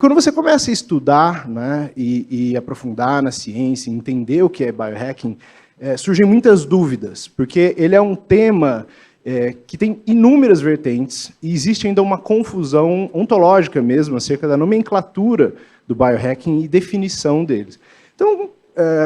quando você começa a estudar, né, e aprofundar na ciência, entender o que é biohacking, surgem muitas dúvidas, porque ele é um tema que tem inúmeras vertentes e existe ainda uma confusão ontológica mesmo acerca da nomenclatura do biohacking e definição deles. Então,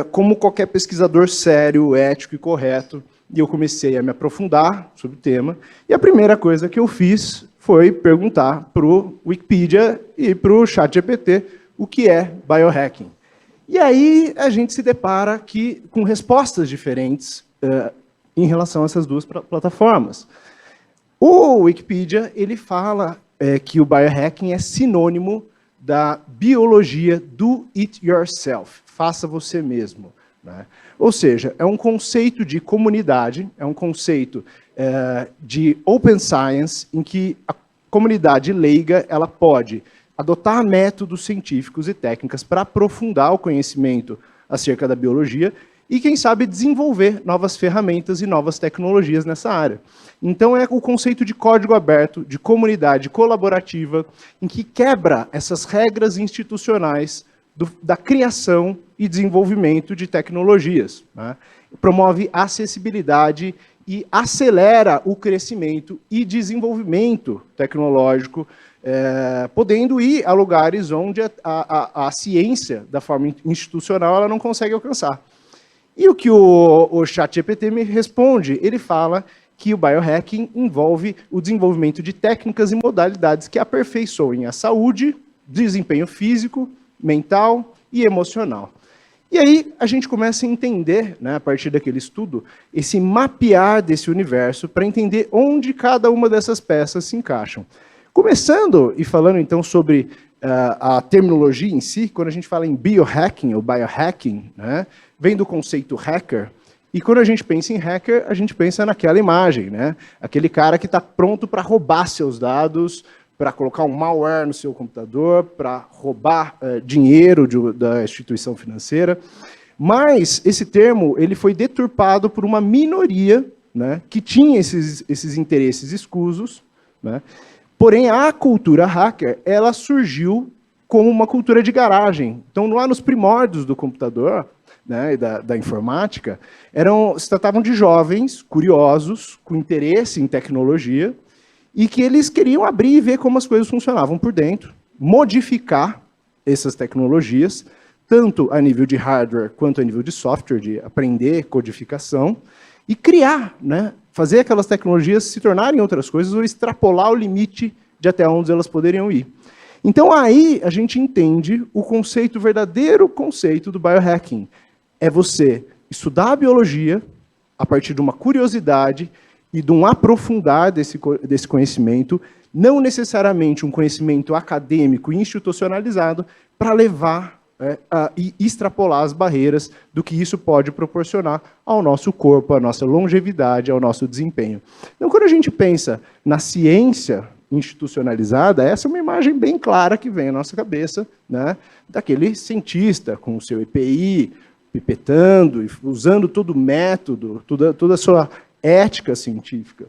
como qualquer pesquisador sério, ético e correto, eu comecei a me aprofundar sobre o tema, e a primeira coisa que eu fiz foi perguntar para o Wikipedia e para o ChatGPT o que é biohacking. E aí a gente se depara com respostas diferentes em relação a essas duas plataformas. O Wikipedia ele fala que o biohacking é sinônimo da biologia do it yourself, faça você mesmo, né? Ou seja, é um conceito de comunidade, é um conceito de open science, em que a comunidade leiga ela pode adotar métodos científicos e técnicas para aprofundar o conhecimento acerca da biologia e, quem sabe, desenvolver novas ferramentas e novas tecnologias nessa área. Então, é o conceito de código aberto, de comunidade colaborativa, em que quebra essas regras institucionais da criação e desenvolvimento de tecnologias, né? Promove acessibilidade e acelera o crescimento e desenvolvimento tecnológico, podendo ir a lugares onde a ciência, da forma institucional, ela não consegue alcançar. E o que o ChatGPT me responde? Ele fala que o biohacking envolve o desenvolvimento de técnicas e modalidades que aperfeiçoem a saúde, desempenho físico, mental e emocional. E aí a gente começa a entender, né, a partir daquele estudo, esse mapear desse universo para entender onde cada uma dessas peças se encaixam. Começando e falando então sobre a terminologia em si, quando a gente fala em biohacking ou biohacking, né, vem do conceito hacker, e quando a gente pensa em hacker, a gente pensa naquela imagem, né, aquele cara que está pronto para roubar seus dados, para colocar um malware no seu computador, para roubar dinheiro da instituição financeira. Mas esse termo ele foi deturpado por uma minoria, né, que tinha esses interesses escusos, né? Porém, a cultura hacker ela surgiu como uma cultura de garagem. Então, lá nos primórdios do computador, né, e da informática, se tratavam de jovens curiosos, com interesse em tecnologia, e que eles queriam abrir e ver como as coisas funcionavam por dentro, modificar essas tecnologias, tanto a nível de hardware quanto a nível de software, de aprender codificação, e criar, né, fazer aquelas tecnologias se tornarem outras coisas ou extrapolar o limite de até onde elas poderiam ir. Então, aí a gente entende o verdadeiro conceito do biohacking. É você estudar a biologia a partir de uma curiosidade e de um aprofundar desse conhecimento, não necessariamente um conhecimento acadêmico e institucionalizado, para levar e extrapolar as barreiras do que isso pode proporcionar ao nosso corpo, à nossa longevidade, ao nosso desempenho. Então, quando a gente pensa na ciência institucionalizada, essa é uma imagem bem clara que vem à nossa cabeça, né, daquele cientista com o seu EPI, pipetando, usando todo o método, toda a sua ética científica.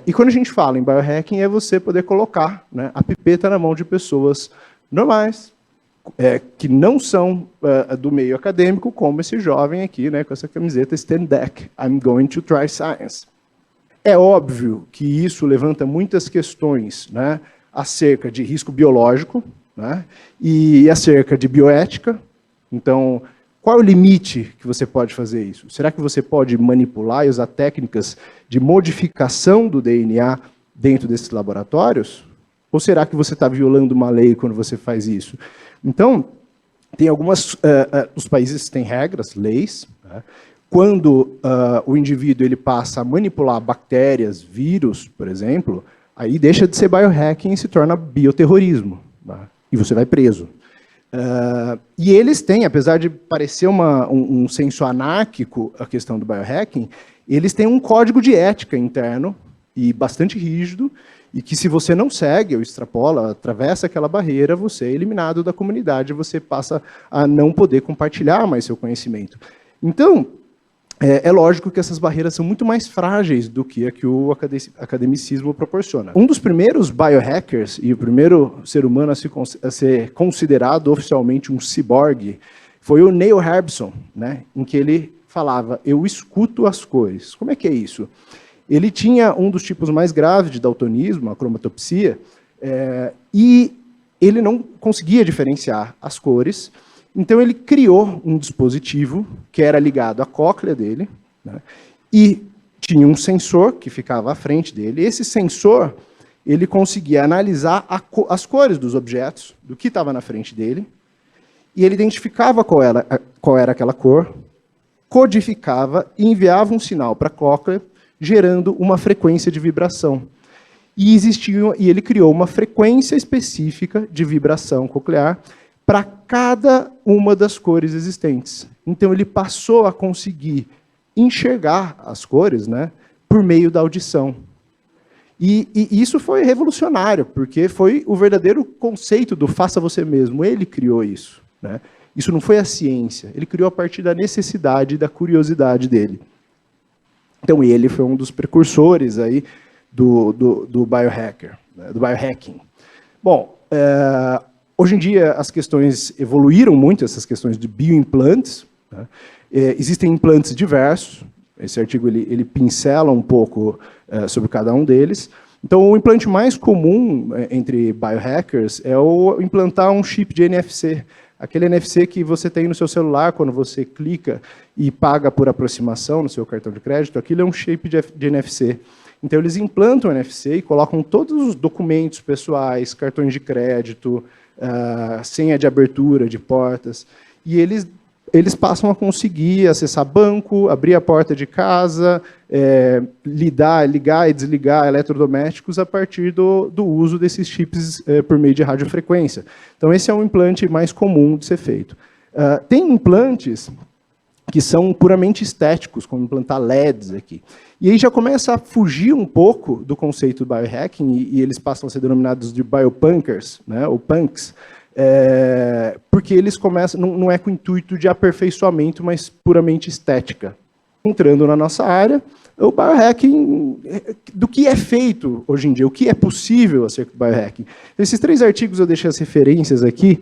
E quando a gente fala em biohacking, é você poder colocar, né, a pipeta na mão de pessoas normais, que não são do meio acadêmico, como esse jovem aqui, né, com essa camiseta Stand Back, I'm going to try science. É óbvio que isso levanta muitas questões, né, acerca de risco biológico, né, e acerca de bioética. Então, qual é o limite que você pode fazer isso? Será que você pode manipular e usar técnicas de modificação do DNA dentro desses laboratórios? Ou será que você está violando uma lei quando você faz isso? Então, tem os países têm regras, leis, né? Quando o indivíduo ele passa a manipular bactérias, vírus, por exemplo, aí deixa de ser biohacking e se torna bioterrorismo, tá? E você vai preso. E eles têm, apesar de parecer um senso anárquico a questão do biohacking, eles têm um código de ética interno e bastante rígido, e que se você não segue ou extrapola, atravessa aquela barreira, você é eliminado da comunidade, você passa a não poder compartilhar mais seu conhecimento. Então, é lógico que essas barreiras são muito mais frágeis do que a que o academicismo proporciona. Um dos primeiros biohackers, e o primeiro ser humano a ser considerado oficialmente um ciborgue, foi o Neil Harbisson, né, em que ele falava, eu escuto as cores. Como é que é isso? Ele tinha um dos tipos mais graves de daltonismo, a cromatopsia, e ele não conseguia diferenciar as cores. Então, ele criou um dispositivo que era ligado à cóclea dele, né, e tinha um sensor que ficava à frente dele. Esse sensor, ele conseguia analisar as cores dos objetos, do que estava na frente dele, e ele identificava qual era aquela cor, codificava e enviava um sinal para a cóclea, gerando uma frequência de vibração. E ele criou uma frequência específica de vibração coclear para cada uma das cores existentes. Então, ele passou a conseguir enxergar as cores, né, por meio da audição. E isso foi revolucionário, porque foi o verdadeiro conceito do faça você mesmo. Ele criou isso, né? Isso não foi a ciência. Ele criou a partir da necessidade e da curiosidade dele. Então, ele foi um dos precursores aí do biohacker, né, do biohacking. Bom, hoje em dia, as questões evoluíram muito, essas questões de bioimplantes, né? Existem implantes diversos. Esse artigo ele pincela um pouco sobre cada um deles. Então, o implante mais comum entre biohackers é o implantar um chip de NFC. Aquele NFC que você tem no seu celular, quando você clica e paga por aproximação no seu cartão de crédito, aquilo é um chip de NFC. Então, eles implantam o NFC e colocam todos os documentos pessoais, cartões de crédito, senha de abertura de portas, e eles passam a conseguir acessar banco, abrir a porta de casa, ligar e desligar eletrodomésticos a partir do uso desses chips por meio de radiofrequência. Então, esse é um implante mais comum de ser feito. Tem implantes que são puramente estéticos, como implantar LEDs aqui. E aí já começa a fugir um pouco do conceito do biohacking, e eles passam a ser denominados de biopunkers, né, ou punks, porque eles começam, não é com o intuito de aperfeiçoamento, mas puramente estética. Entrando na nossa área, o biohacking, do que é feito hoje em dia, o que é possível acerca do biohacking. Esses 3 artigos eu deixei as referências aqui,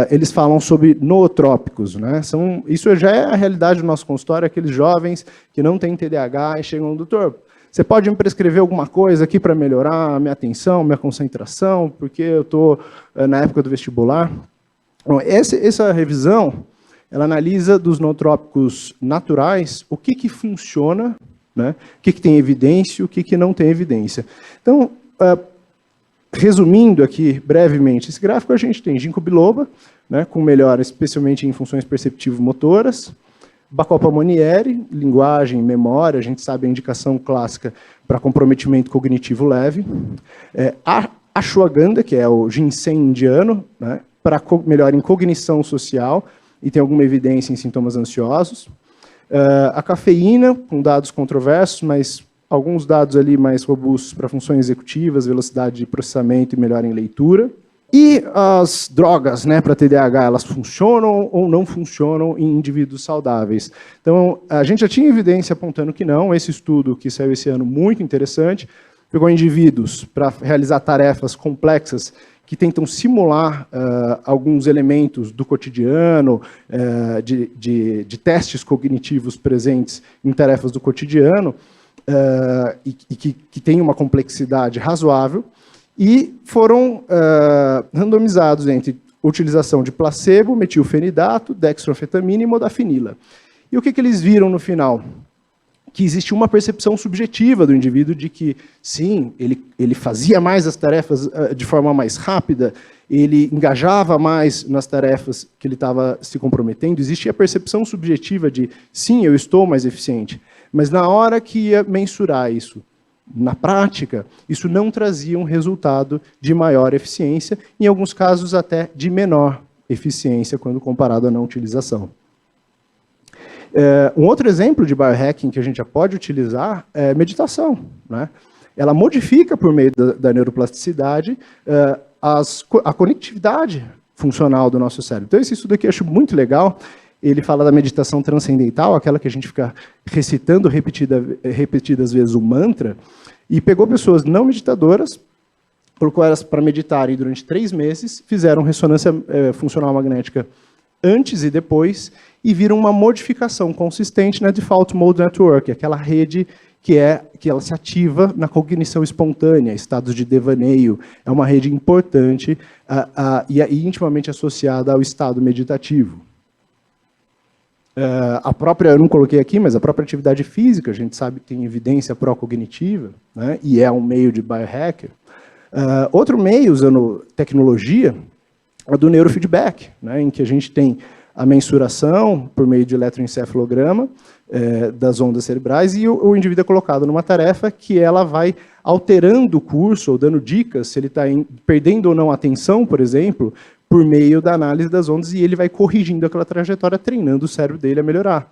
eles falam sobre nootrópicos, né? Isso já é a realidade do nosso consultório, aqueles jovens que não têm TDAH e chegam, doutor, você pode me prescrever alguma coisa aqui para melhorar a minha atenção, minha concentração, porque eu estou na época do vestibular? Bom, essa revisão, ela analisa dos nootrópicos naturais o que funciona, né? O que tem evidência e o que não tem evidência. Então, resumindo aqui brevemente esse gráfico, a gente tem ginkgo biloba, né, com melhora especialmente em funções perceptivo-motoras, Bacopa monnieri, linguagem, memória, a gente sabe a indicação clássica para comprometimento cognitivo leve, ashwagandha, que é o ginseng indiano, né, para melhora em cognição social e tem alguma evidência em sintomas ansiosos, a cafeína, com dados controversos, mas alguns dados ali mais robustos para funções executivas, velocidade de processamento e melhora em leitura. E as drogas, né, para TDAH, elas funcionam ou não funcionam em indivíduos saudáveis? Então, a gente já tinha evidência apontando que não. Esse estudo que saiu esse ano, muito interessante, pegou indivíduos para realizar tarefas complexas que tentam simular alguns elementos do cotidiano, de testes cognitivos presentes em tarefas do cotidiano, e que tem uma complexidade razoável, e foram randomizados entre utilização de placebo, metilfenidato, dextroanfetamina e modafinila. E o que eles viram no final? Que existe uma percepção subjetiva do indivíduo de que, sim, ele fazia mais as tarefas de forma mais rápida, ele engajava mais nas tarefas que ele estava se comprometendo. Existia a percepção subjetiva de, sim, eu estou mais eficiente. Mas na hora que ia mensurar isso, na prática, isso não trazia um resultado de maior eficiência, em alguns casos até de menor eficiência quando comparado à não utilização. Um outro exemplo de biohacking que a gente já pode utilizar é meditação, né? Ela modifica, por meio da neuroplasticidade, a conectividade funcional do nosso cérebro. Então, esse estudo aqui eu acho muito legal. ele fala da meditação transcendental, aquela que a gente fica recitando repetidas vezes o mantra, e pegou pessoas não meditadoras, colocou elas para meditarem durante 3 meses, fizeram ressonância funcional magnética antes e depois, e viram uma modificação consistente na Default Mode Network, aquela rede que ela se ativa na cognição espontânea, estados de devaneio. É uma rede importante e é intimamente associada ao estado meditativo. A própria, eu não coloquei aqui, mas a própria atividade física, a gente sabe que tem evidência pró-cognitiva, né, e é um meio de biohacker. Outro meio, usando tecnologia, é do neurofeedback, né, em que a gente tem a mensuração por meio de eletroencefalograma das ondas cerebrais e o indivíduo é colocado numa tarefa que ela vai alterando o curso ou dando dicas se ele está perdendo ou não a atenção, por exemplo, por meio da análise das ondas, e ele vai corrigindo aquela trajetória, treinando o cérebro dele a melhorar.